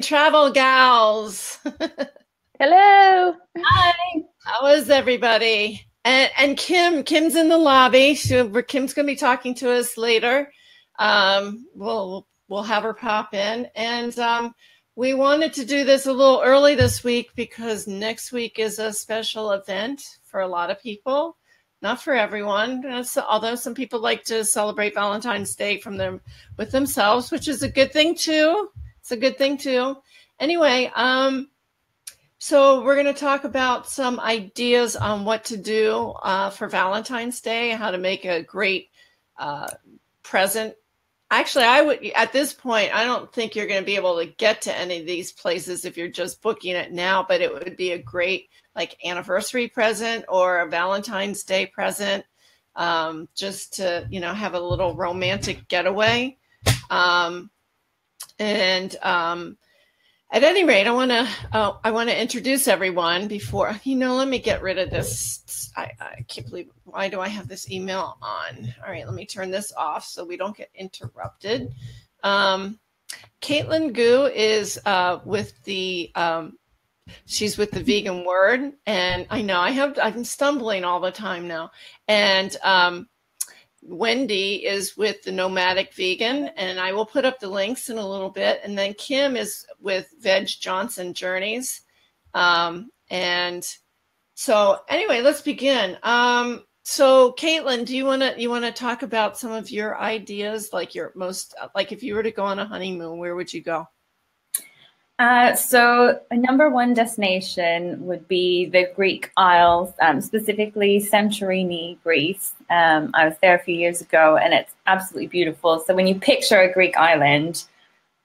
Travel gals. Hello. Hi. How is everybody? And Kim's in the lobby. Kim's going to be talking to us later. We'll have her pop in. And we wanted to do this a little early this week because next week is a special event for a lot of people. Not for everyone, although some people like to celebrate Valentine's Day with themselves, which is a good thing too. It's a good thing too. Anyway, so we're going to talk about some ideas on what to do for Valentine's Day, how to make a great present. Actually, at this point, I don't think you're going to be able to get to any of these places if you're just booking it now, but it would be a great anniversary present or a Valentine's Day present, just to, have a little romantic getaway. At any rate, I want to introduce everyone before, let me get rid of this. I can't believe, why do I have this email on? All right, let me turn this off so we don't get interrupted. Caitlin Gu is she's with the Vegan Word, and I know I'm stumbling all the time now. And Wendy is with the Nomadic Vegan, and I will put up the links in a little bit. And then Kim is with Veg Jaunts and Journeys. And so anyway, let's begin. So Caitlin, do you want to talk about some of your ideas, if you were to go on a honeymoon, where would you go? So a number one destination would be the Greek Isles, specifically Santorini, Greece. I was there a few years ago, and it's absolutely beautiful. So when you picture a Greek island,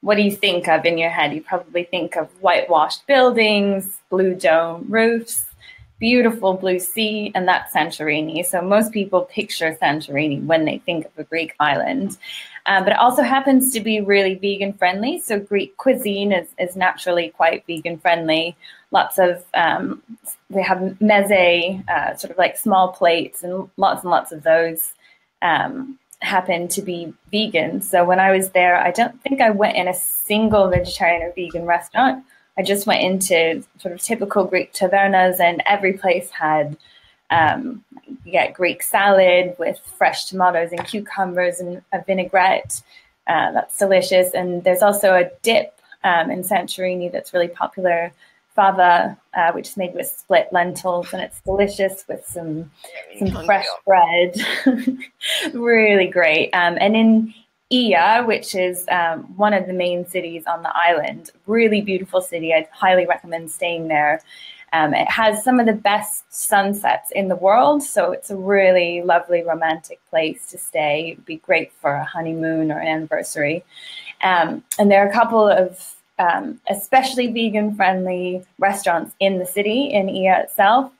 what do you think of in your head? You probably think of whitewashed buildings, blue dome roofs, beautiful blue sea, and that's Santorini. So most people picture Santorini when they think of a Greek island. But it also happens to be really vegan friendly. So Greek cuisine is naturally quite vegan friendly. Lots of, they have meze, sort of like small plates, and lots of those happen to be vegan. So when I was there, I don't think I went in a single vegetarian or vegan restaurant. I just went into sort of typical Greek tavernas, and every place had you get Greek salad with fresh tomatoes and cucumbers and a vinaigrette. That's delicious. And there's also a dip in Santorini that's really popular, fava, which is made with split lentils, and it's delicious with some fresh bread. Really great. And in Ia, which is one of the main cities on the island, really beautiful city. I'd highly recommend staying there. It has some of the best sunsets in the world, so it's a really lovely romantic place to stay. It'd be great for a honeymoon or an anniversary. And there are a couple of especially vegan-friendly restaurants in the city, in Ia itself.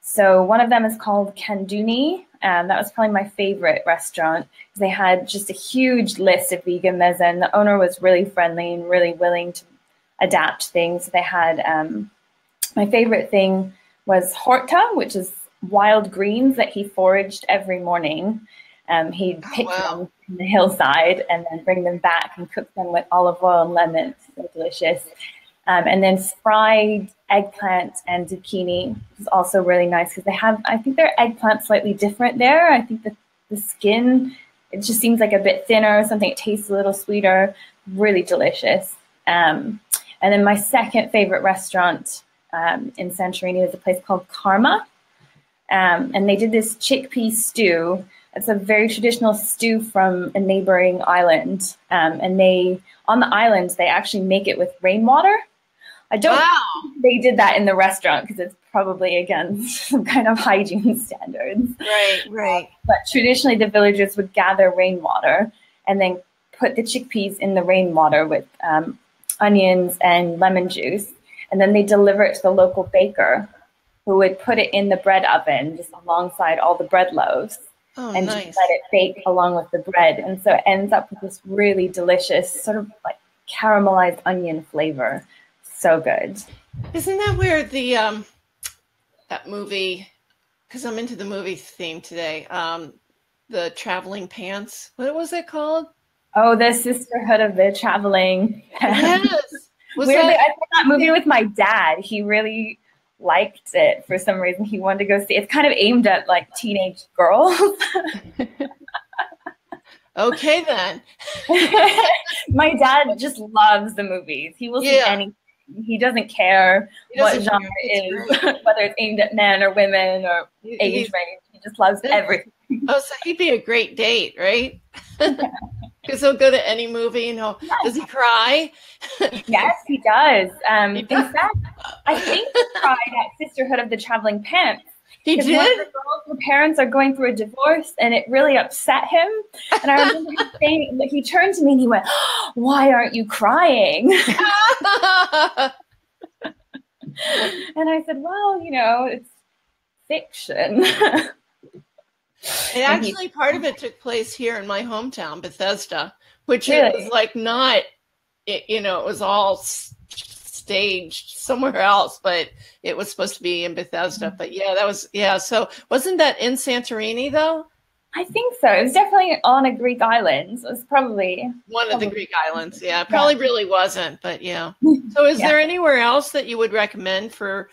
So one of them is called Kanduni. That was probably my favorite restaurant. They had just a huge list of vegan meze, and the owner was really friendly and really willing to adapt things. They had my favorite thing was horta, which is wild greens that he foraged every morning. He'd pick them from the hillside and then bring them back and cook them with olive oil and lemon. So delicious. And then fried eggplant and zucchini is also really nice because I think their eggplant's slightly different there. I think the skin, it just seems like a bit thinner or something. It tastes a little sweeter. Really delicious. And then my second favorite restaurant in Santorini is a place called Karma. And they did this chickpea stew. It's a very traditional stew from a neighboring island. And on the island, they actually make it with rainwater. I don't think they did that in the restaurant because it's probably against some kind of hygiene standards. Right. But traditionally, the villagers would gather rainwater and then put the chickpeas in the rainwater with onions and lemon juice. And then they deliver it to the local baker, who would put it in the bread oven just alongside all the bread loaves. And nice. Just let it bake along with the bread. And so it ends up with this really delicious sort of like caramelized onion flavor. So good. Isn't that where that movie, because I'm into the movie theme today, the Traveling Pants, what was it called? Oh, the Sisterhood of the Traveling Pants. Yes. Weirdly, I saw that movie with my dad. He really liked it for some reason. He wanted to go see it. It's kind of aimed at like teenage girls. Okay, then. My dad just loves the movies. He will see anything. He doesn't care what genre it is, whether it's aimed at men or women or age range. He just loves everything. Oh, so he'd be a great date, right? Because he'll go to any movie and does he cry? Yes, he does. In fact, I think he cried at Sisterhood of the Traveling Pants. He did? One of the girls, her parents are going through a divorce, and it really upset him. And I remember him saying, like, he turned to me and he went, "Why aren't you crying?" And I said, "Well, you know, it's fiction." And actually, part of it took place here in my hometown, Bethesda, which it was like not, it was all staged somewhere else, but it was supposed to be in Bethesda. But so wasn't that in Santorini though? I think so. It was definitely on a Greek island. So it was probably one of the Greek islands. Yeah, probably really wasn't, but yeah. So is there anywhere else that you would recommend for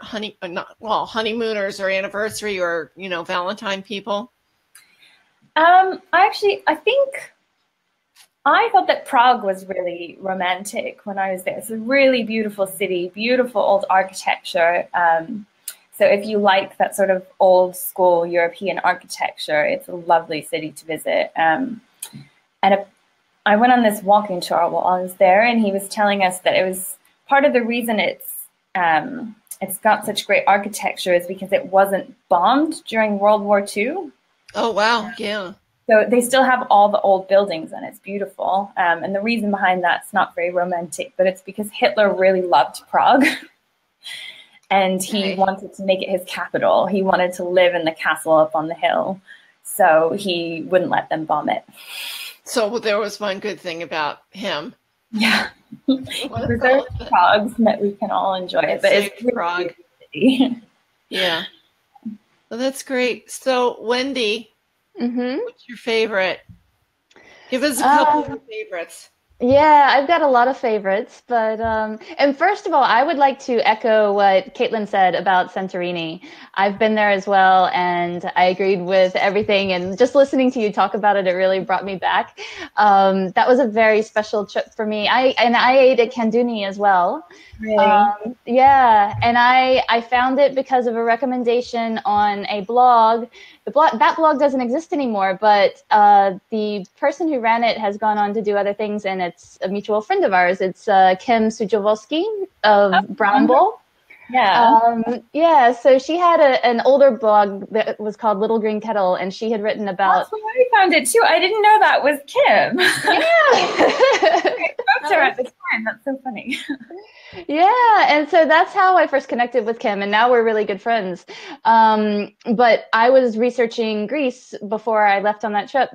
honeymooners or anniversary or, Valentine people? I thought that Prague was really romantic when I was there. It's a really beautiful city, beautiful old architecture. So if you like that sort of old school European architecture, it's a lovely city to visit. I went on this walking tour while I was there, and he was telling us that it was part of the reason it's got such great architecture is because it wasn't bombed during World War II. Oh, wow. Yeah. So they still have all the old buildings, and it's beautiful. And the reason behind that's not very romantic, but it's because Hitler really loved Prague. And he wanted to make it his capital. He wanted to live in the castle up on the hill. So he wouldn't let them bomb it. So there was one good thing about him. Yeah. Preserved Prague so that we can all enjoy it. But it's Prague. Yeah. Well, that's great. So, Wendy, what's your favorite? Give us a couple of favorites. Yeah, I've got a lot of favorites, but and first of all, I would like to echo what Caitlin said about Santorini. I've been there as well, and I agreed with everything. And just listening to you talk about it, it really brought me back. That was a very special trip for me. I ate at Kanduni as well. Really? Yeah, and I found it because of a recommendation on a blog. That blog doesn't exist anymore, but the person who ran it has gone on to do other things, and it's a mutual friend of ours. It's Kim Sujawolski of Brown Bowl. Yeah. So she had an older blog that was called Little Green Kettle, and she had written about. That's where I found it too. I didn't know that was Kim. Yeah. I spoke to her at the time. That's so funny. Yeah, and so that's how I first connected with Kim, and now we're really good friends. But I was researching Greece before I left on that trip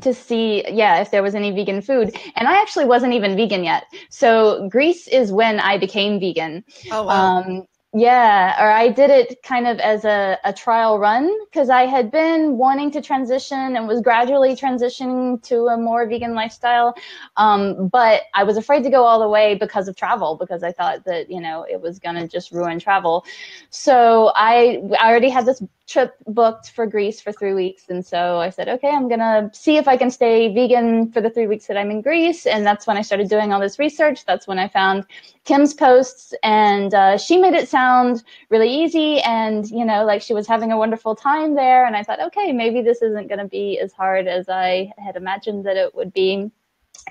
to see, if there was any vegan food. And I actually wasn't even vegan yet. So Greece is when I became vegan. Oh, wow. Or I did it kind of as a trial run because I had been wanting to transition and was gradually transitioning to a more vegan lifestyle. But I was afraid to go all the way because of travel, because I thought that, it was going to just ruin travel. So I already had this trip booked for Greece for 3 weeks. And so I said, okay, I'm going to see if I can stay vegan for the 3 weeks that I'm in Greece. And that's when I started doing all this research. That's when I found Kim's posts, and she made it sound really easy and, like she was having a wonderful time there. And I thought, okay, maybe this isn't going to be as hard as I had imagined that it would be.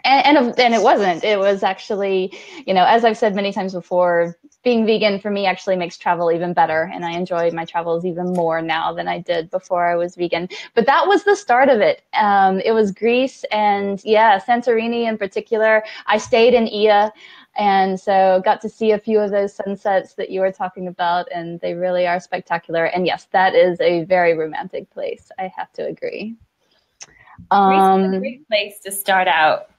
And it wasn't. It was actually, as I've said many times before, being vegan for me actually makes travel even better. And I enjoy my travels even more now than I did before I was vegan. But that was the start of it. It was Greece and, Santorini in particular. I stayed in Ia. And so got to see a few of those sunsets that you were talking about, and they really are spectacular. And yes, that is a very romantic place. I have to agree. Greece is a great place to start out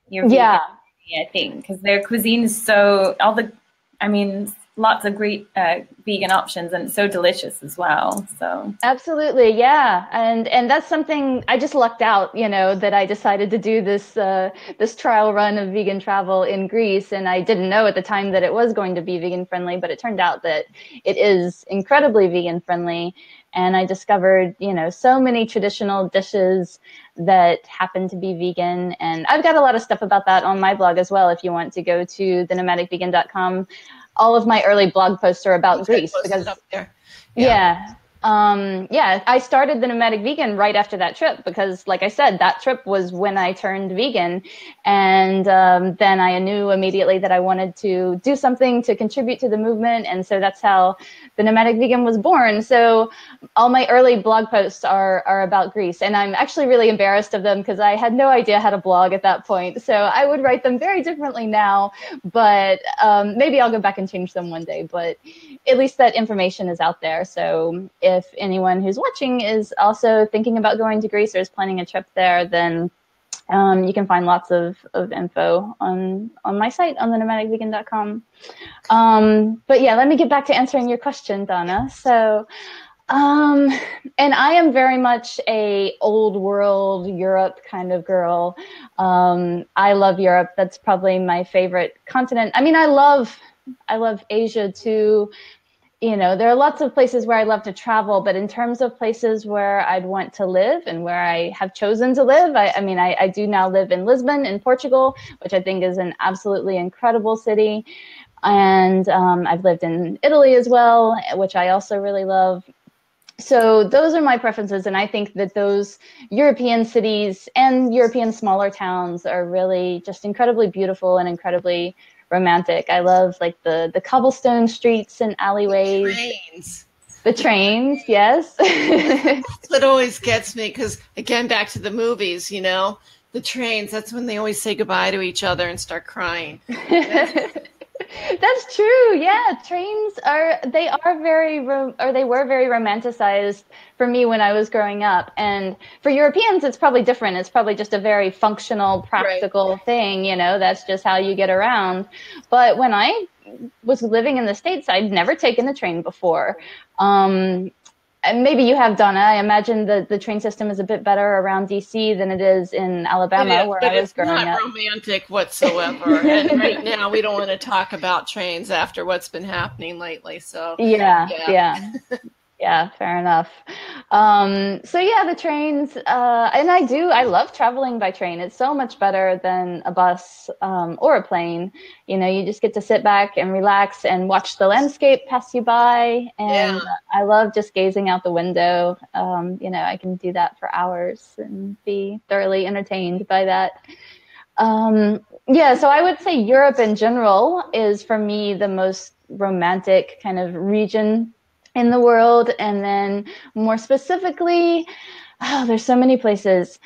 your vegan journey, I think, because their cuisine is lots of great vegan options, and it's so delicious as well. So absolutely, yeah, and that's something I just lucked out, you know, that I decided to do this this trial run of vegan travel in Greece, and I didn't know at the time that it was going to be vegan friendly, but it turned out that it is incredibly vegan friendly. And I discovered, you know, so many traditional dishes that happen to be vegan. And I've got a lot of stuff about that on my blog as well. If you want to go to thenomadicvegan.com, all of my early blog posts are about Greece. Because, up there. Yeah. Yeah, I started the Nomadic Vegan right after that trip because, like I said, that trip was when I turned vegan. And then I knew immediately that I wanted to do something to contribute to the movement. And so that's how the Nomadic Vegan was born. So all my early blog posts are about Greece. And I'm actually really embarrassed of them because I had no idea how to blog at that point. So I would write them very differently now. But maybe I'll go back and change them one day. But at least that information is out there. So if anyone who's watching is also thinking about going to Greece or is planning a trip there, then you can find lots of info on my site on thenomadicvegan.com. But yeah, let me get back to answering your question, Donna. So, and I am very much a old world Europe kind of girl. I love Europe. That's probably my favorite continent. I mean, I love Asia too. You know, there are lots of places where I love to travel, but in terms of places where I'd want to live and where I have chosen to live, I do now live in Lisbon in Portugal, which I think is an absolutely incredible city. And I've lived in Italy as well, which I also really love. So those are my preferences. And I think that those European cities and European smaller towns are really just incredibly beautiful and incredibly romantic. I love like the cobblestone streets and alleyways. The trains, yes. It always gets me because, again, back to the movies, you know, the trains, that's when they always say goodbye to each other and start crying. That's true. Yeah, trains were very romanticized for me when I was growing up. And for Europeans, it's probably different. It's probably just a very functional, practical thing. You know, that's just how you get around. But when I was living in the States, I'd never taken a train before. And maybe you have, Donna. I imagine the train system is a bit better around DC than it is in Alabama, where I was growing up. It's not romantic whatsoever. And right now, we don't want to talk about trains after what's been happening lately. So yeah, fair enough. So yeah, the trains, and I love traveling by train. It's so much better than a bus or a plane. You know, you just get to sit back and relax and watch the landscape pass you by. And I love just gazing out the window. You know, I can do that for hours and be thoroughly entertained by that. Yeah, so I would say Europe in general is for me the most romantic kind of region in the world. And then more specifically, there's so many places.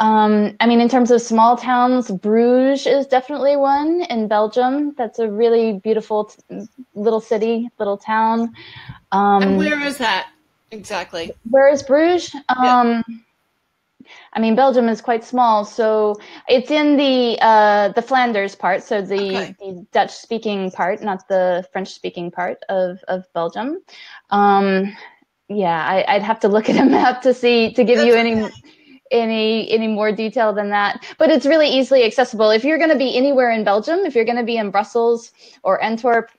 I mean, in terms of small towns, Bruges is definitely one in Belgium. That's a really beautiful little city, little town. And where is that exactly? Where is Bruges? I mean, Belgium is quite small, so it's in the Flanders part, so the Dutch-speaking part, not the French-speaking part of Belgium. Yeah, I'd have to look at a map to give you any more detail than that. But it's really easily accessible. If you're going to be anywhere in Belgium, if you're going to be in Brussels or Antwerp,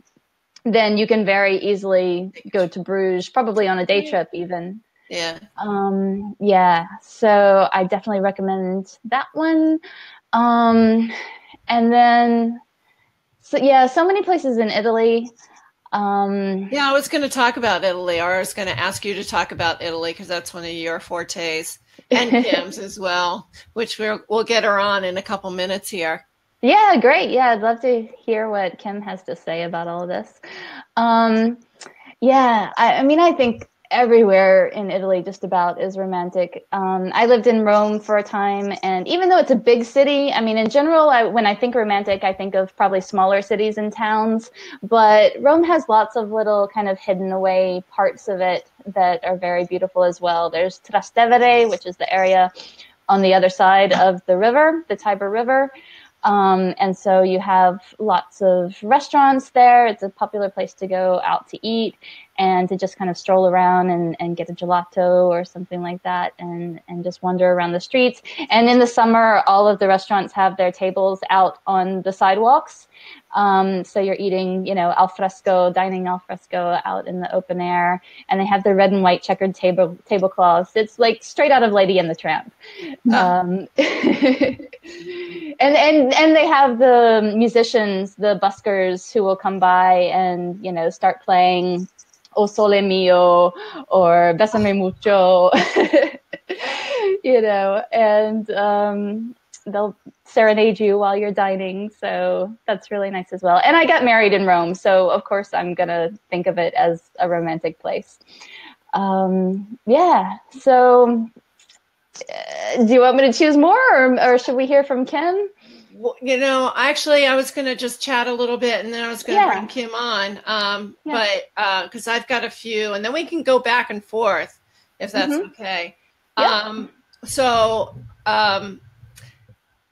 then you can very easily go to Bruges, probably on a day trip even. Yeah. Yeah. So I definitely recommend that one. And then, so many places in Italy. Yeah, I was going to talk about Italy, or I was going to ask you to talk about Italy because that's one of your fortes, and Kim's as well, which we'll get her on in a couple minutes here. Yeah, great. Yeah, I'd love to hear what Kim has to say about all of this. Yeah, I mean, I think everywhere in Italy just about is romantic. I lived in Rome for a time, and even though it's a big city, I mean, in general, when I think romantic, I think of probably smaller cities and towns, but Rome has lots of little kind of hidden away parts of it that are very beautiful as well. There's Trastevere, which is the area on the other side of the river, the Tiber River. And so you have lots of restaurants there. It's a popular place to go out to eat and to just kind of stroll around and get a gelato or something like that, and just wander around the streets. And in the summer, all of the restaurants have their tables out on the sidewalks. So you're eating, al fresco, dining al fresco out in the open air, and they have the red and white checkered tablecloths. It's like straight out of Lady and the Tramp. And they have the musicians, the buskers, who will come by and start playing O Sole Mio or Bésame Mucho, and they'll serenade you while you're dining. So that's really nice as well. And I got married in Rome, so of course I'm going to think of it as a romantic place. Yeah. So do you want me to choose more, or should we hear from Kim? Well, actually, I was going to just chat a little bit, and then I was going to bring Kim on. But because I've got a few, and then we can go back and forth if that's okay. Yep.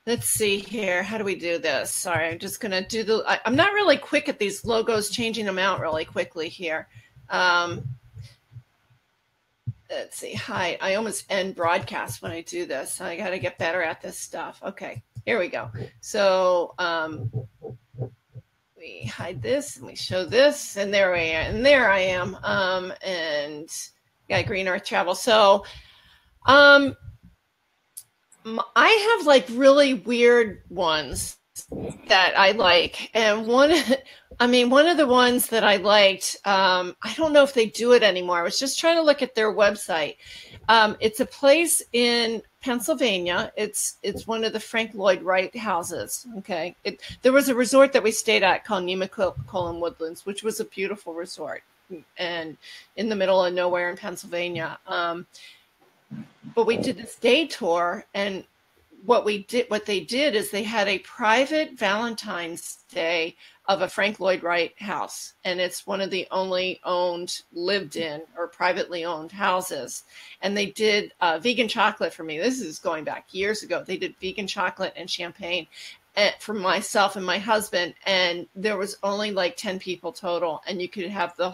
Let's see here. How do we do this? Sorry, I'm just going to do I'm not really quick at these logos, changing them out really quickly here. Let's see. Hi. I almost end broadcast when I do this. I got to get better at this stuff. Okay. Here we go. So we hide this and we show this, and there we are. And there I am. And got Green Earth Travel. So I have like really weird ones that I like. And one of the ones that I liked, I don't know if they do it anymore. I was just trying to look at their website. It's a place in Pennsylvania. It's one of the Frank Lloyd Write houses. Okay. There was a resort that we stayed at called Nemacolin Woodlands, which was a beautiful resort and in the middle of nowhere in Pennsylvania. But we did this day tour, and what they did is they had a private Valentine's Day of a Frank Lloyd Write house. And it's one of the only lived in or privately owned houses. And they did vegan chocolate for me. This is going back years ago. They did vegan chocolate and champagne for myself and my husband. And there was only like 10 people total. And you could have the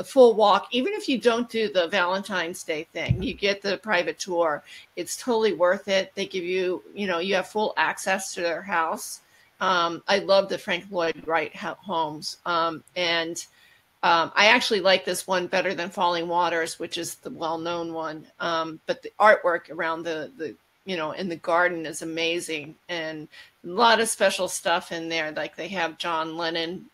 full walk. Even if you don't do the Valentine's Day thing, you get the private tour. It's totally worth it. They give you, you have full access to their house. I love the Frank Lloyd Write homes. And I actually like this one better than Falling Waters, which is the well-known one. But the artwork around the in the garden is amazing, and a lot of special stuff in there. Like they have John Lennon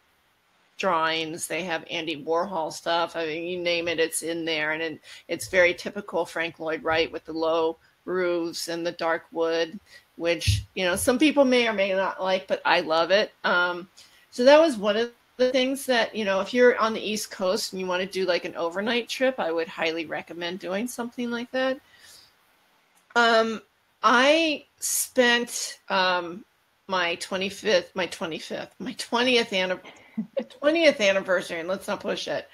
drawings, they have Andy Warhol stuff. I mean, you name it, it's in there. And it's very typical Frank Lloyd Write with the low roofs and the dark wood, which, some people may or may not like, but I love it. So that was one of the things that, if you're on the East Coast and you want to do like an overnight trip, I would highly recommend doing something like that. I spent my 20th anniversary, and let's not push it,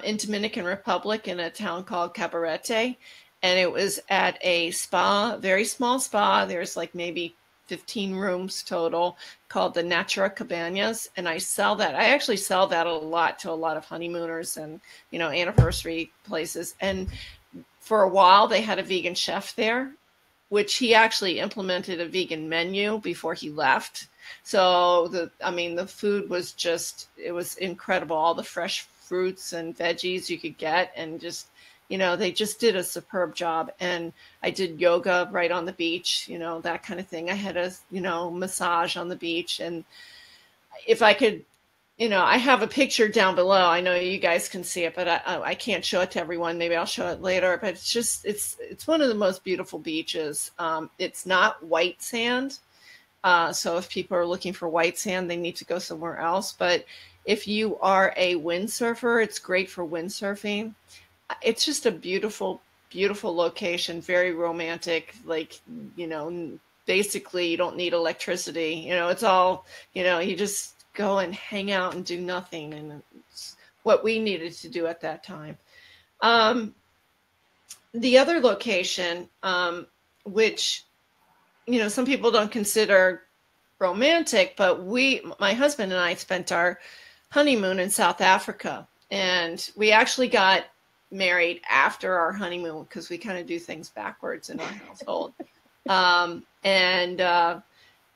in Dominican Republic in a town called Cabarete. And it was at a spa, very small spa. There's like maybe 15 rooms total, called the Natura Cabanas. And I actually sell that a lot to a lot of honeymooners and, anniversary places. And for a while they had a vegan chef there, which he actually implemented a vegan menu before he left. So the food was it was incredible. All the fresh fruits and veggies you could get, and just, they just did a superb job. And I did yoga right on the beach, that kind of thing. I had a, massage on the beach. And if I could, I have a picture down below. I know you guys can see it, but I can't show it to everyone. Maybe I'll show it later. But it's one of the most beautiful beaches. It's not white sand. So if people are looking for white sand, they need to go somewhere else. But if you are a windsurfer, it's great for windsurfing. It's just a beautiful, beautiful location, very romantic. Like, basically you don't need electricity. It's all, you just go and hang out and do nothing. And it's what we needed to do at that time. The other location, which, some people don't consider romantic, but my husband and I spent our honeymoon in South Africa, and we actually got married after our honeymoon because we kind of do things backwards in our household.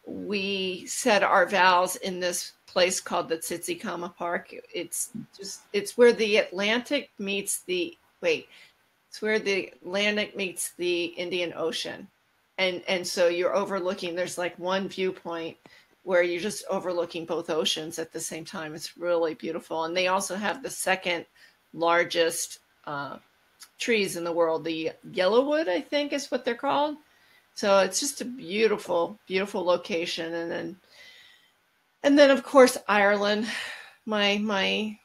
We said our vows in this place called the Tsitsikamma Park. It's where the Atlantic meets the Indian Ocean. And so you're overlooking, there's like one viewpoint where you're just overlooking both oceans at the same time. It's really beautiful. And they also have the second largest trees in the world. The yellowwood, I think is what they're called. So it's just a beautiful, beautiful location. And then of course, Ireland, my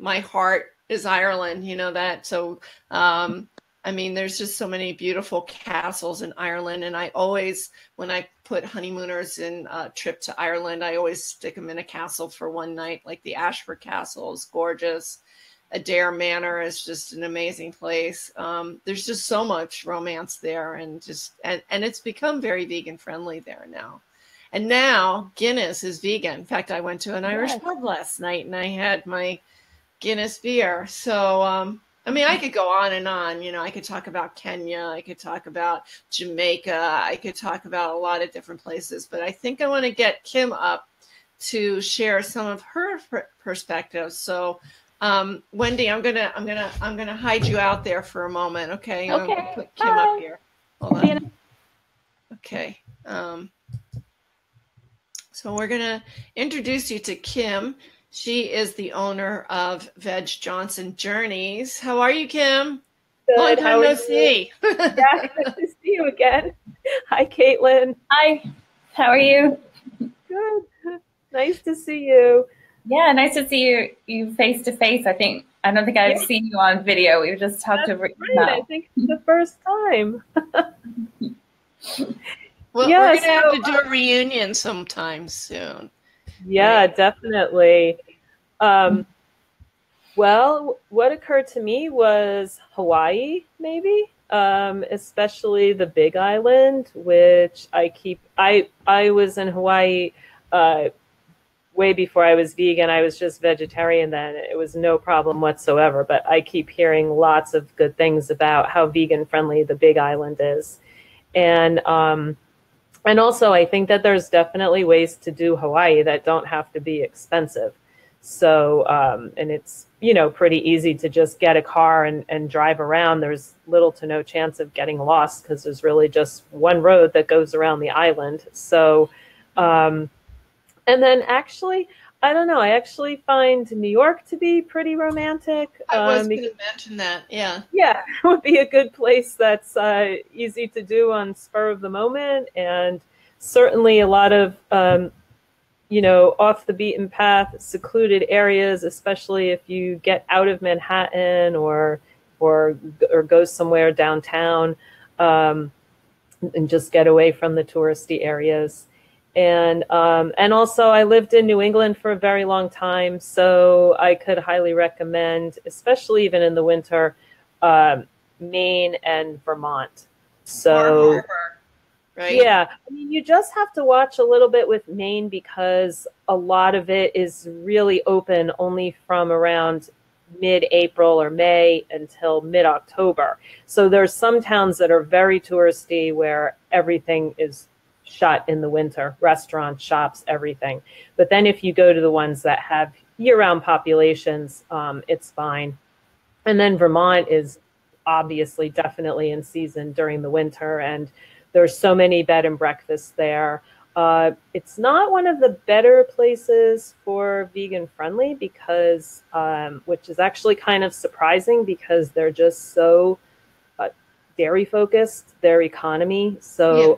heart is Ireland, you know that. So, I mean, there's just so many beautiful castles in Ireland. And I always, when I put honeymooners in a trip to Ireland, I always stick them in a castle for one night. Like the Ashford Castle is gorgeous. Adair Manor is just an amazing place. There's just so much romance there, and it's become very vegan friendly there now. And now Guinness is vegan. In fact, I went to an Irish pub last night and I had my Guinness beer. So, I mean, I could go on and on. You know, I could talk about Kenya. I could talk about Jamaica. I could talk about a lot of different places. But I think I want to get Kim up to share some of her perspectives. So, Wendy, I'm gonna hide you out there for a moment. Okay. I'm gonna put Kim up here. Hold on. Okay. So we're gonna introduce you to Kim. She is the owner of Veg Jaunts and Journeys. How are you, Kim? Good. Long time no see. Yeah, good to see you again. Hi, Caitlin. Hi. How are you? Good. Nice to see you. Yeah, nice to see you face to face. I don't think I've seen you on video. We've just talked over email. I think it's the first time. Well, we're gonna have to do a reunion sometime soon. Yeah, right? Definitely. Well, what occurred to me was Hawaii, maybe, especially the Big Island, which I was in Hawaii way before I was vegan. I was just vegetarian then. It was no problem whatsoever, but I keep hearing lots of good things about how vegan friendly the Big Island is. And also I think that there's definitely ways to do Hawaii that don't have to be expensive. So, and it's, you know, pretty easy to just get a car and drive around. There's little to no chance of getting lost because there's really just one road that goes around the island. So, and then actually, I don't know, I actually find New York to be pretty romantic. I was going to mention that, yeah. Yeah, it would be a good place that's easy to do on spur of the moment, and certainly a lot of, you know, off the beaten path, secluded areas, especially if you get out of Manhattan or go somewhere downtown and just get away from the touristy areas. And also I lived in New England for a very long time, so I could highly recommend, especially even in the winter, Maine and Vermont. So, right? Yeah, I mean, you just have to watch a little bit with Maine because a lot of it is really open only from around mid-April or May until mid-October. So there's some towns that are very touristy where everything is shut in the winter, restaurants, shops, everything. But then if you go to the ones that have year-round populations, it's fine. And then Vermont is obviously definitely in season during the winter, and there's so many bed and breakfasts there. It's not one of the better places for vegan friendly because, which is actually kind of surprising because they're just so dairy focused, their economy. So,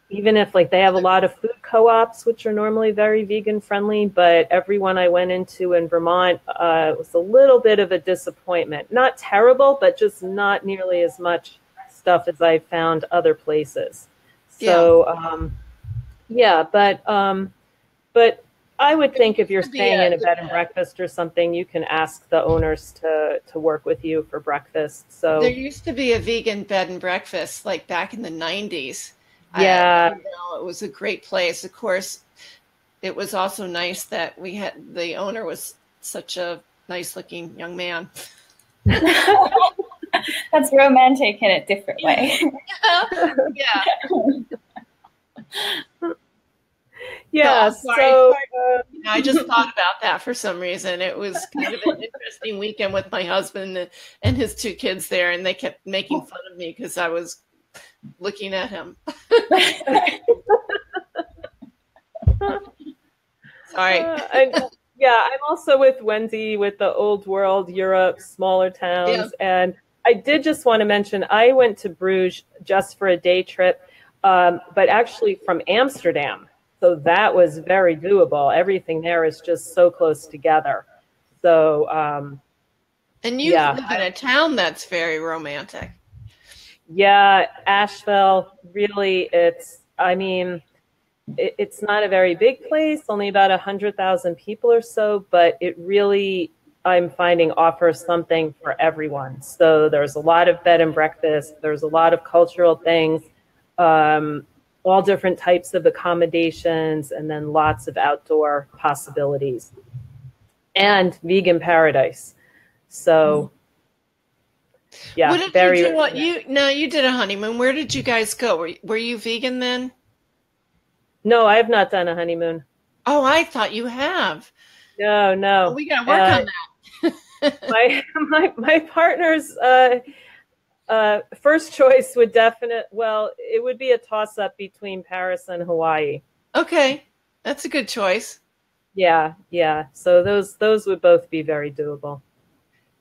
even if like they have a lot of food co-ops, which are normally very vegan friendly, but everyone I went into in Vermont was a little bit of a disappointment. Not terrible, but just not nearly as much stuff as I found other places. So, but I would think if you're staying in a bed and breakfast or something, you can ask the owners to work with you for breakfast. So there used to be a vegan bed and breakfast like back in the 90s. Yeah. It was a great place. Of course, it was also nice that we had, the owner was such a nice looking young man. That's romantic in a different way. Yeah. Yeah. So I just thought about that for some reason. It was kind of an interesting weekend with my husband and his 2 kids there, and they kept making fun of me because I was looking at him. Sorry. I'm also with Wendy with the Old World, Europe, smaller towns. Yeah. And I did just want to mention, I went to Bruges just for a day trip, but actually from Amsterdam. So that was very doable. Everything there is just so close together. So, and you live in a town that's very romantic. Yeah, Asheville, really, it's not a very big place, only about 100,000 people or so, but it really, I'm finding, offers something for everyone. So there's a lot of bed and breakfast. There's a lot of cultural things, all different types of accommodations, and then lots of outdoor possibilities. And vegan paradise. So, yeah, what did you do? You did a honeymoon. Where did you guys go? Were you vegan then? No, I have not done a honeymoon. Oh, I thought you have. No. Well, we got to work on that. my partner's first choice would it would be a toss-up between Paris and Hawaii. Okay, that's a good choice. Yeah. So those would both be very doable.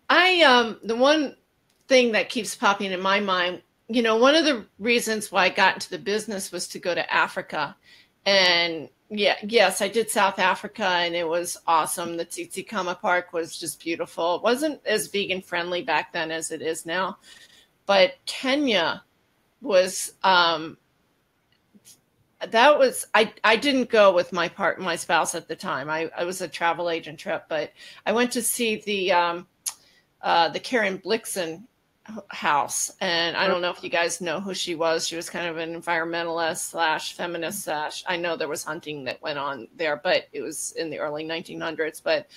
The one thing that keeps popping in my mind, one of the reasons why I got into the business was to go to Africa. And yes, I did South Africa, and it was awesome. The Tsitsikamma Park was just beautiful. It wasn't as vegan friendly back then as it is now, but Kenya was, I didn't go with my spouse at the time. I was a travel agent trip, but I went to see the Karen Blixen house, and I don't know if you guys know who she was. She was kind of an environmentalist / feminist / I know there was hunting that went on there, but it was in the early 1900s. But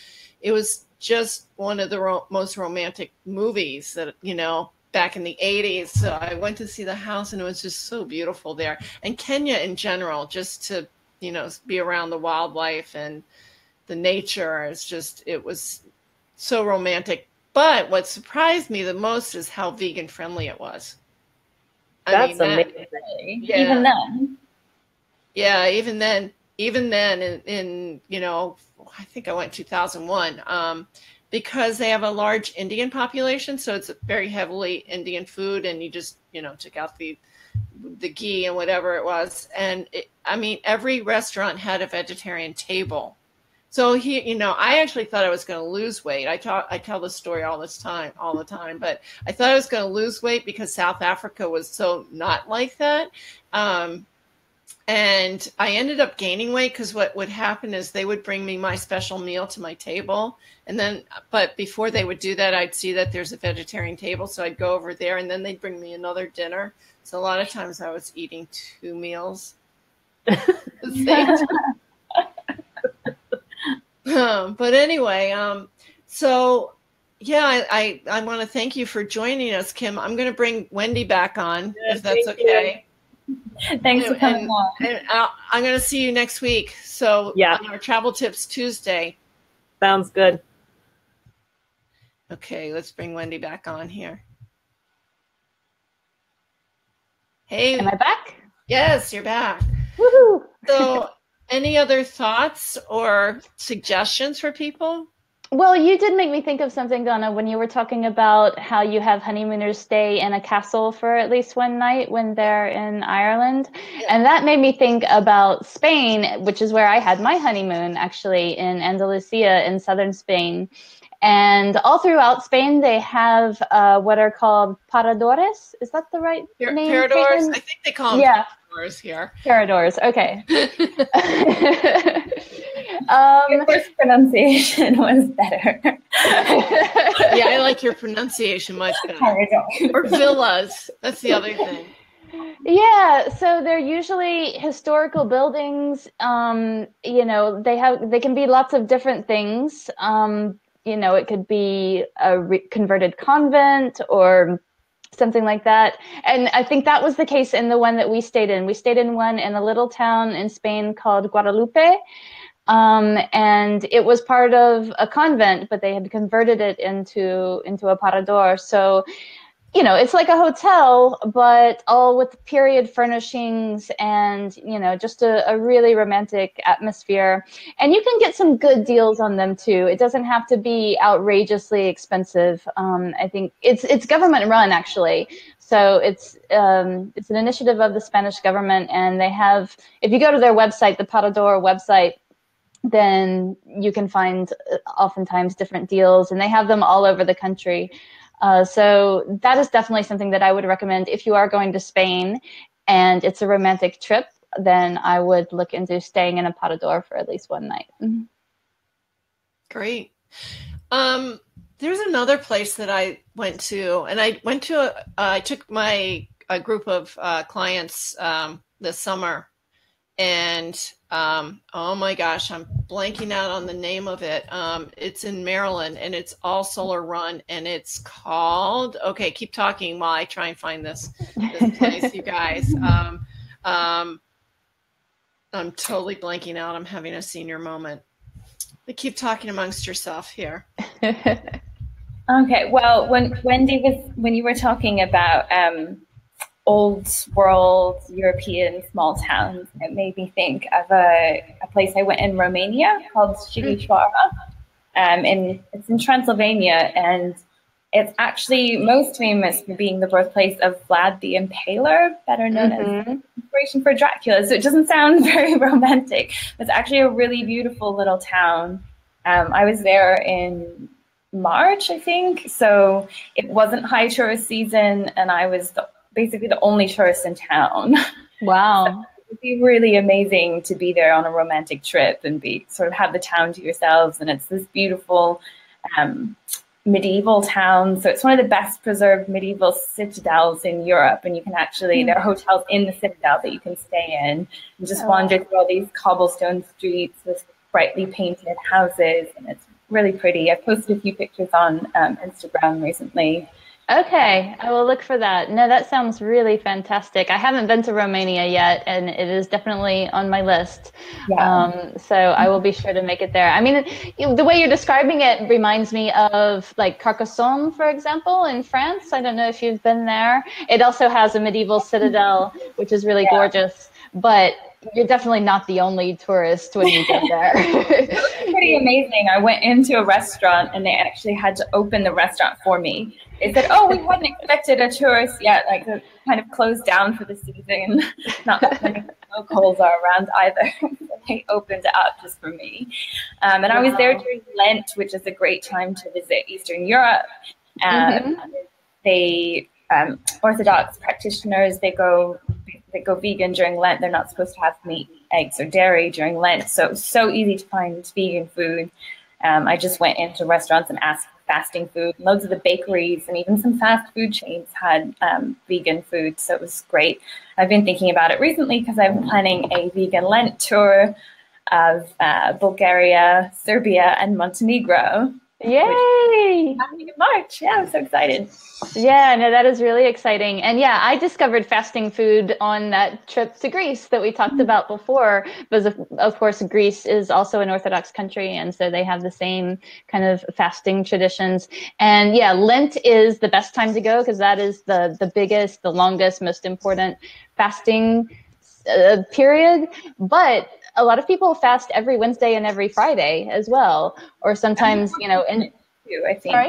it was just one of the most romantic movies that, back in the 80s. So I went to see the house, and it was just so beautiful there. And Kenya in general, just to, be around the wildlife and the nature, it was so romantic. But what surprised me the most is how vegan friendly it was. That's amazing. Yeah. Even then. Yeah, even then in I think I went 2001, because they have a large Indian population. So it's a very heavily Indian food, and you just, took out the ghee and whatever it was. And every restaurant had a vegetarian table. So I actually thought I was going to lose weight. I tell this story all the time, but I thought I was going to lose weight because South Africa was so not like that. And I ended up gaining weight because what would happen is they would bring me my special meal to my table. But before they would do that, I'd see that there's a vegetarian table. So I'd go over there, and then they'd bring me another dinner. So a lot of times I was eating 2 meals. But anyway, so yeah, I want to thank you for joining us, Kim. I'm going to bring Wendy back on, if that's okay. Thanks for coming on. And I'm going to see you next week. So on our Travel Tips Tuesday. Sounds good. Okay, let's bring Wendy back on here. Hey. Am I back? Yes, you're back. Woohoo! So any other thoughts or suggestions for people? Well, you did make me think of something, Donna, when you were talking about how you have honeymooners stay in a castle for at least one night when they're in Ireland. Yeah. And that made me think about Spain, which is where I had my honeymoon, actually, in Andalusia in southern Spain. And all throughout Spain, they have what are called paradores. Is that the right name? Paradores? I think they call them paradores here. Paradores, okay. Your first pronunciation was better. Yeah, I like your pronunciation much better. Or villas. That's the other thing. Yeah, so they're usually historical buildings. They can be lots of different things. It could be a converted convent or something like that. And I think that was the case in the one that we stayed in. We stayed in one in a little town in Spain called Guadalupe. And it was part of a convent, but they had converted it into a parador. So it's like a hotel, but all with period furnishings and, just a really romantic atmosphere. And you can get some good deals on them too. It doesn't have to be outrageously expensive. I think it's government run, actually. So it's an initiative of the Spanish government, and they have, if you go to their website, the Parador website, then you can find oftentimes different deals, and they have them all over the country. So that is definitely something that I would recommend if you are going to Spain and it's a romantic trip. Then I would look into staying in a parador for at least one night. Great. There's another place that I went to, and I took a group of clients this summer, and oh my gosh, I'm blanking out on the name of it. It's in Maryland, and it's all solar run, and it's called, okay, keep talking while I try and find this place, you guys. I'm totally blanking out. I'm having a senior moment. But keep talking amongst yourself here. Okay, well, when you were talking about old world European small towns, it made me think of a place I went in Romania called Sighișoara. It's in Transylvania, and it's actually most famous for being the birthplace of Vlad the Impaler, better known as inspiration for Dracula. So it doesn't sound very romantic. It's actually a really beautiful little town. I was there in March, I think, so it wasn't high tourist season, and I was basically the only tourist in town. Wow. So it would be really amazing to be there on a romantic trip and have the town to yourselves. And it's this beautiful medieval town. So it's one of the best preserved medieval citadels in Europe. And you can actually, there are hotels in the citadel that you can stay in and just wander through all these cobblestone streets with brightly painted houses. And it's really pretty. I've posted a few pictures on Instagram recently. Okay, I will look for that. No, that sounds really fantastic. I haven't been to Romania yet, and it is definitely on my list. Yeah. So I will be sure to make it there. I mean, the way you're describing it reminds me of like Carcassonne, for example, in France. I don't know if you've been there. It also has a medieval citadel, which is really gorgeous, but you're definitely not the only tourist when you get there. It's pretty amazing. I went into a restaurant and they actually had to open the restaurant for me. They said, "Oh, we hadn't expected a tourist yet. Like, it's kind of closed down for the season. Not that many locals are around either." They opened it up just for me. And I was there during Lent, which is a great time to visit Eastern Europe. They Orthodox practitioners, they go vegan during Lent. They're not supposed to have meat, eggs, or dairy during Lent. So it's so easy to find vegan food. I just went into restaurants and asked for fasting food. Loads of the bakeries and even some fast food chains had vegan food. So it was great. I've been thinking about it recently because I'm planning a vegan Lent tour of Bulgaria, Serbia, and Montenegro. Yay! Happening in March. Yeah, I'm so excited. Yeah, no, that is really exciting. And yeah, I discovered fasting food on that trip to Greece that we talked about before, because of course Greece is also an Orthodox country, and so they have the same kind of fasting traditions. And yeah, Lent is the best time to go because that is the biggest, the longest, most important fasting period. But a lot of people fast every Wednesday and every Friday as well, or sometimes, I think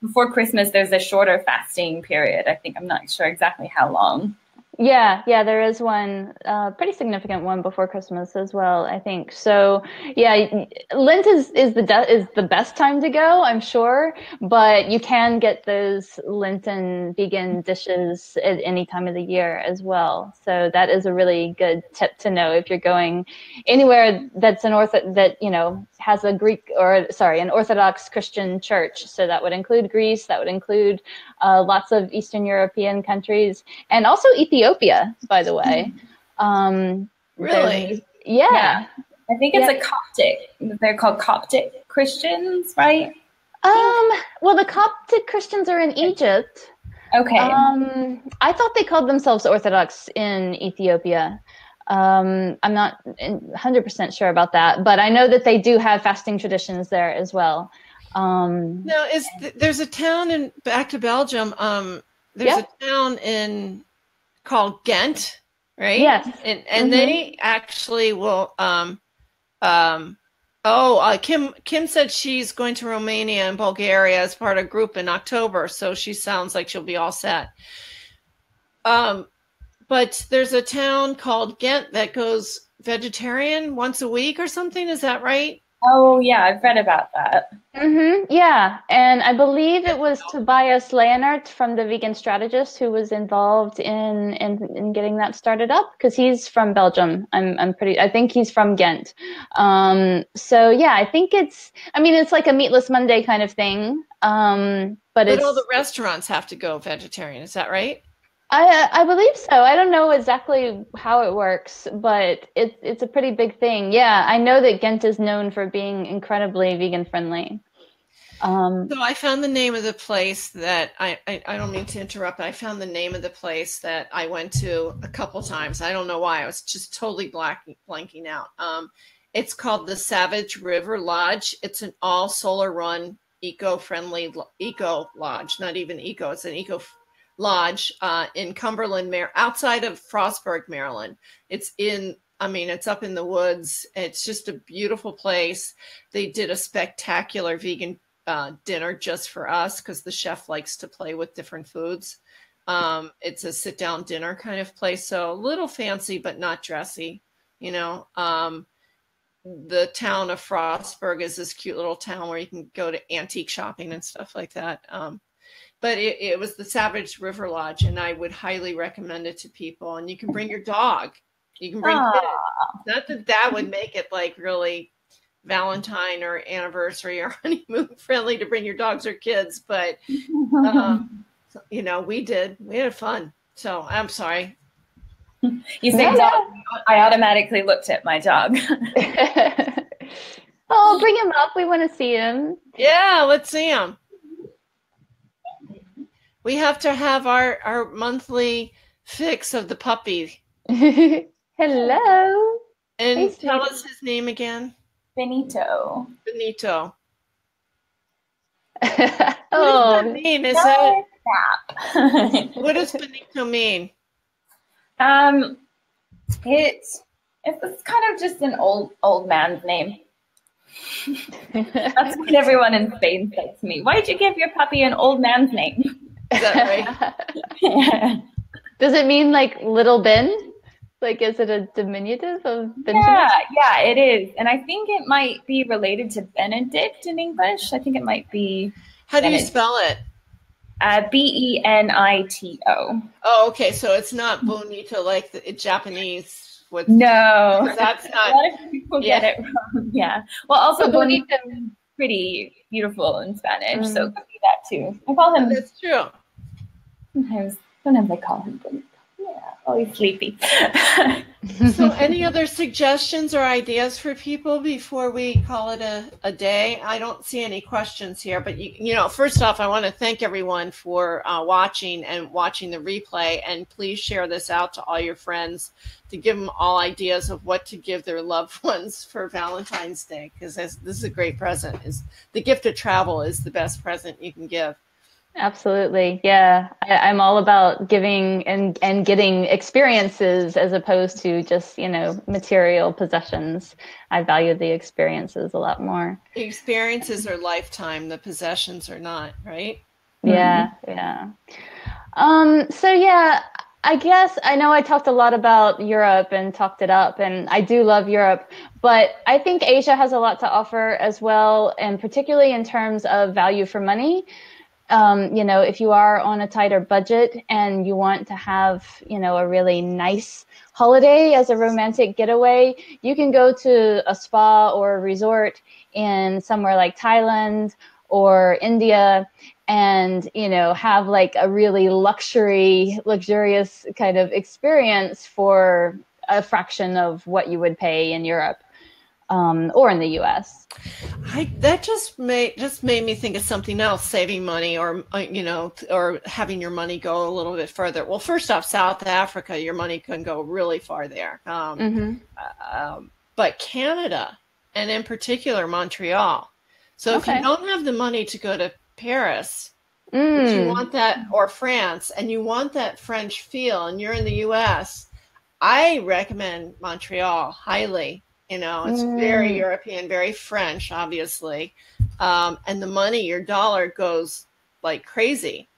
before Christmas there's a shorter fasting period. I think, I'm not sure exactly how long. Yeah, there is one pretty significant one before Christmas as well, I think. So yeah, Lent is the best time to go, I'm sure, but you can get those Lenten vegan dishes at any time of the year as well. So that is a really good tip to know if you're going anywhere that's that has a an Orthodox Christian church. So that would include Greece, that would include lots of Eastern European countries, and also Ethiopia, by the way. Really? Yeah. I think it's a Coptic. They're called Coptic Christians, right? Well, the Coptic Christians are in Egypt. Okay. I thought they called themselves Orthodox in Ethiopia. I'm not 100% sure about that, but I know that they do have fasting traditions there as well. Now, there's a town back to Belgium. There's a town called Ghent, right? Yes. And they actually will. Kim said she's going to Romania and Bulgaria as part of a group in October, so she sounds like she'll be all set. But there's a town called Ghent that goes vegetarian once a week or something. Is that right? Oh, yeah, I've read about that. Yeah, and I believe it was Tobias Leonard from the Vegan Strategist who was involved in getting that started up, because he's from Belgium. I think he's from Ghent. So yeah, I think it's like a Meatless Monday kind of thing. But all the restaurants have to go vegetarian. Is that right? I believe so. I don't know exactly how it works, but it's a pretty big thing. Yeah, I know that Ghent is known for being incredibly vegan friendly. So I found the name of the place that I don't mean to interrupt, but I found the name of the place that I went to a couple times. I don't know why. I was just totally blanking out. It's called the Savage River Lodge. It's an all solar run, eco-friendly eco lodge. Not even eco. It's an eco lodge in Cumberland, outside of Frostburg, Maryland. It's up in the woods. It's just a beautiful place. They did a spectacular vegan dinner just for us because the chef likes to play with different foods. It's a sit-down dinner kind of place, so a little fancy but not dressy. The town of Frostburg is this cute little town where you can go to antique shopping and stuff like that. But it was the Savage River Lodge, and I would highly recommend it to people. And you can bring your dog. You can bring kids. Not that would make it like really Valentine or anniversary or honeymoon friendly to bring your dogs or kids, but we did. We had fun. So I'm sorry. You say dog. I automatically looked at my dog. Oh, bring him up. We want to see him. Yeah, let's see him. We have to have our monthly fix of the puppy. Hello. And tell us his name again. Benito. Benito. Oh, what does that mean? What does Benito mean? It's kind of just an old man's name. That's what everyone in Spain says to me. Why'd you give your puppy an old man's name? Is that right? Yeah. Does it mean like Little Ben? Like, is it a diminutive of Benjamin? Yeah, it is. And I think it might be related to Benedict in English. I think it might be. How do you spell it? Benito. Oh, okay. So it's not bonito like the Japanese. No. That's not. A lot of people get it wrong. Yeah. Well, also bonito is pretty beautiful in Spanish, so it could be that too. I call him. That's true. Sometimes I call him Benito. Yeah, always sleepy. So any other suggestions or ideas for people before we call it a day? I don't see any questions here, but first off, I want to thank everyone for watching the replay, and please share this out to all your friends to give them all ideas of what to give their loved ones for Valentine's Day, because this is a great present. The gift of travel is the best present you can give. Absolutely. Yeah. I'm all about giving and getting experiences as opposed to just, material possessions. I value the experiences a lot more. The experiences are lifetime. The possessions are not, right? Yeah. Yeah. So yeah, I guess I know I talked a lot about Europe and talked it up, and I do love Europe, but I think Asia has a lot to offer as well. And particularly in terms of value for money. If you are on a tighter budget and you want to have, a really nice holiday as a romantic getaway, you can go to a spa or a resort in somewhere like Thailand or India, and, you know, have like a really luxurious kind of experience for a fraction of what you would pay in Europe or in the US. That just made me think of something else, saving money, or you know, or having your money go a little bit further. Well, first off, South Africa, your money can go really far there. But Canada, and in particular Montreal. So if you don't have the money to go to Paris, but you want that, or France, and you want that French feel, and you're in the US, I recommend Montreal highly. You know, it's very European, very French, obviously. And the money, your dollar goes like crazy.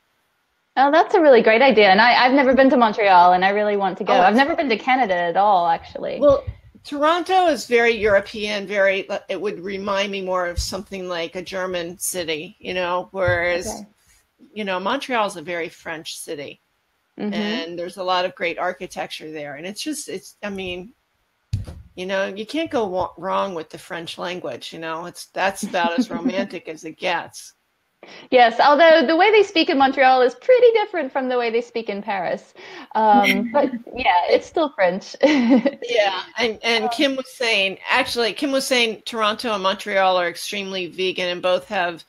Oh, that's a really great idea. And I've never been to Montreal, and I really want to go. I've never been to Canada at all, actually. Well, Toronto is very European, it would remind me more of something like a German city, you know, whereas, you know, Montreal is a very French city. And there's a lot of great architecture there. And I mean, you know, you can't go wrong with the French language. You know, that's about as romantic as it gets. Yes, although the way they speak in Montreal is pretty different from the way they speak in Paris. But yeah, it's still French. Yeah, and Kim was saying Toronto and Montreal are extremely vegan, and both have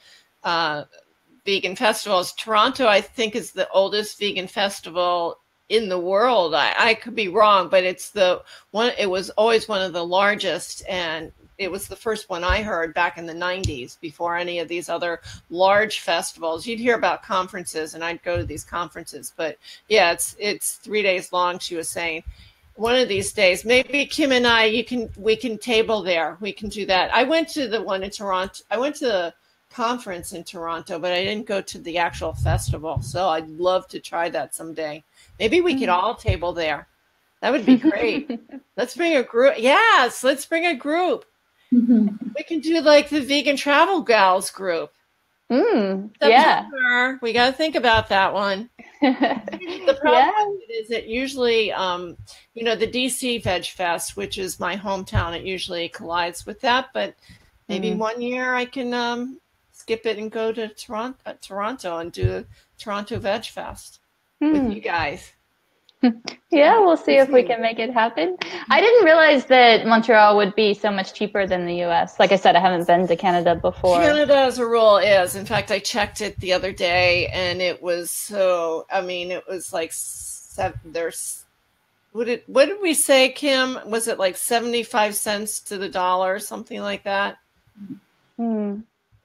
vegan festivals. Toronto, I think, is the oldest vegan festival in the world. I could be wrong, but it was always one of the largest, and it was the first one I heard back in the 90s before any of these other large festivals. You'd hear about conferences, and I'd go to these conferences, but yeah, it's 3 days long. She was saying one of these days, maybe Kim and I, we can table there. We can do that. I went to the one in Toronto. I went to the conference in Toronto, but I didn't go to the actual festival. So I'd love to try that someday. Maybe we could all table there. That would be great. Let's bring a group. Yes, let's bring a group. We can do like the Vegan Travel Gals group. Yeah. We got to think about that one. The problem is that usually, you know, the DC Veg Fest, which is my hometown, it usually collides with that. But maybe one year I can skip it and go to Toronto and do the Toronto Veg Fest with you guys. Yeah, we'll see if we can make it happen. I didn't realize that Montreal would be so much cheaper than the US. Like I said, I haven't been to Canada before. Canada, as a rule, is. In fact, I checked it the other day, and it was it was like what did we say, Kim? Was it like 75 cents to the dollar, something like that?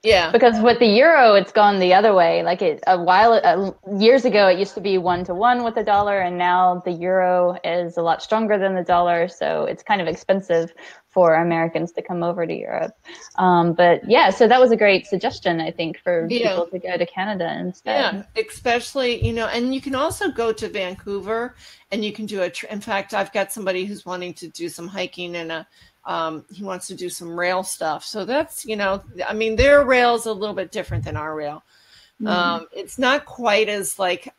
Yeah, because with the euro, it's gone the other way. Like years ago, it used to be 1-to-1 with the dollar, and now the euro is a lot stronger than the dollar. So it's kind of expensive for Americans to come over to Europe. But yeah, so that was a great suggestion, I think, for people to go to Canada instead. Yeah, especially, you know, and you can also go to Vancouver, and you can do in fact, I've got somebody who's wanting to do some hiking and he wants to do some rail stuff. So that's, you know, I mean, their rail is a little bit different than our rail. It's not quite as like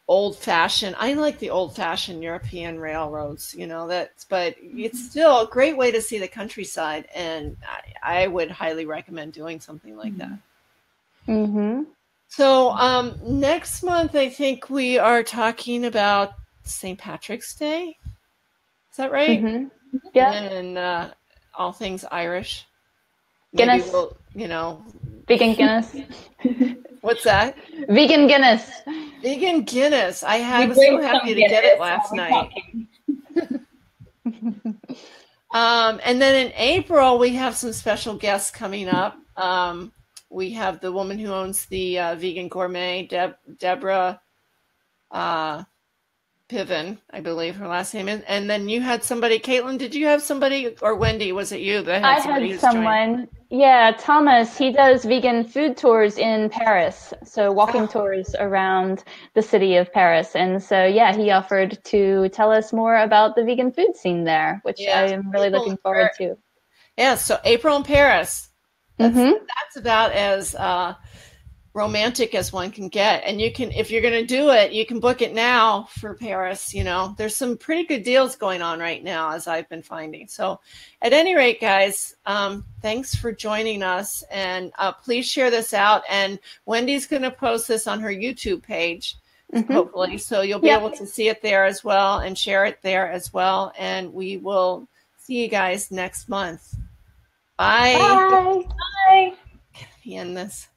old fashioned. I like the old fashioned European railroads, you know, but it's still a great way to see the countryside. And I would highly recommend doing something like that. So next month, I think we are talking about St. Patrick's Day. Is that right? Yeah, and all things Irish. Guinness. Maybe we'll, you know, vegan Guinness. What's that? Vegan Guinness. Vegan Guinness. I was so happy to get it last night. And then in April we have some special guests coming up. We have the woman who owns the Vegan Gourmet, Deborah. Piven, I believe her last name is. And then you had somebody, Caitlin, did you have somebody, or Wendy, was it you that had somebody? I had someone. Yeah, Thomas, he does vegan food tours in Paris. So walking tours around the city of Paris. And so, yeah, he offered to tell us more about the vegan food scene there, which I am really looking forward to. Yeah, so April in Paris. That's about as romantic as one can get. And you can, if you're going to do it, you can book it now for Paris. You know, there's some pretty good deals going on right now, as I've been finding. So at any rate, guys, thanks for joining us, and please share this out. And Wendy's going to post this on her YouTube page, hopefully. So you'll be able to see it there as well and share it there as well. And we will see you guys next month. Bye. Bye. Bye. End this.